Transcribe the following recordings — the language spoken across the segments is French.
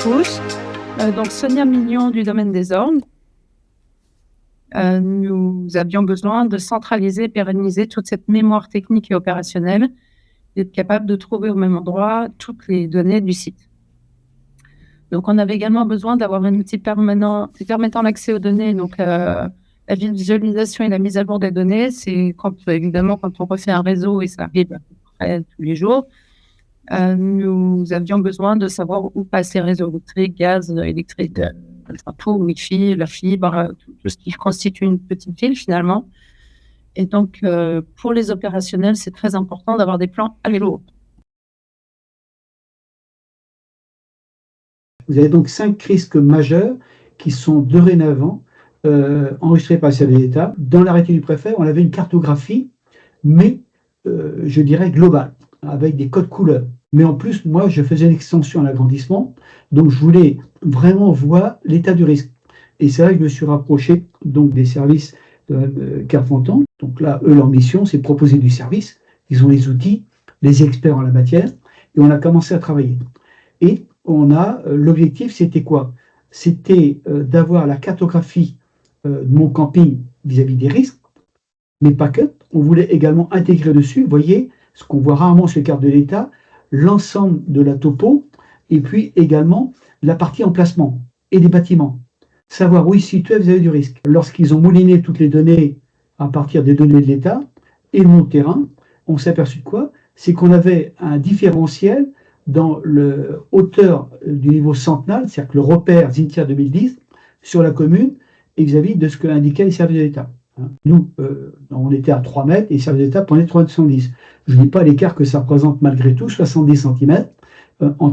tous. Donc Sonia Mignon du domaine des ornes. Nous avions besoin de centraliser et pérenniser toute cette mémoire technique et opérationnelle et être capable de trouver au même endroit toutes les données du site. Donc, on avait également besoin d'avoir un outil permettant l'accès aux données. Donc, la visualisation et la mise à jour des données, c'est évidemment quand on refait un réseau, et ça arrive à peu près tous les jours. Nous avions besoin de savoir où passent les réseaux électriques, gaz, électrique, tout, Wi-Fi, la fibre, tout ce qui constitue une petite ville finalement. Et donc, pour les opérationnels, c'est très important d'avoir des plans à vélo. Vous avez donc 5 risques majeurs qui sont dorénavant enregistrés par le service d'État. Dans l'arrêté du préfet, on avait une cartographie, mais je dirais globale, avec des codes couleurs. Mais en plus, moi, je faisais une extension à l'agrandissement, donc je voulais vraiment voir l'état du risque. Et c'est là que je me suis rapproché donc, des services de Carpentan. Donc là, eux, leur mission, c'est de proposer du service. Ils ont les outils, les experts en la matière, et on a commencé à travailler. Et l'objectif, c'était quoi? C'était d'avoir la cartographie de mon camping vis-à-vis des risques, mais pas que. On voulait également intégrer dessus, vous voyez, ce qu'on voit rarement sur les cartes de l'État, l'ensemble de la topo, et puis également la partie emplacement et des bâtiments. Savoir où ils se situaient vis-à-vis du risque. Lorsqu'ils ont mouliné toutes les données à partir des données de l'État et de mon terrain, on s'est aperçu de quoi? C'est qu'on avait un différentiel dans le hauteur du niveau centenal, c'est-à-dire que le repère Zintia 2010 sur la commune et vis-à-vis de ce que indiquaient les services de l'État. Nous, on était à 3 mètres et les services de l'État prenaient 3,70 m. Je ne dis pas l'écart que ça représente malgré tout, 70 cm en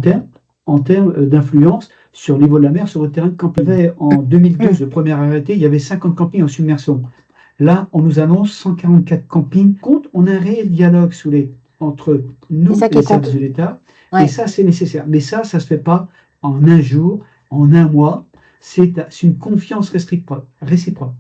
termes d'influence sur le niveau de la mer sur votre terrain de camping. En 2012, le premier arrêté, il y avait 50 campings en submersion. Là, on nous annonce 144 campings. On a un réel dialogue entre nous et les services de l'État. Ouais. Et ça, c'est nécessaire. Mais ça ne se fait pas en un jour, en un mois. C'est une confiance réciproque.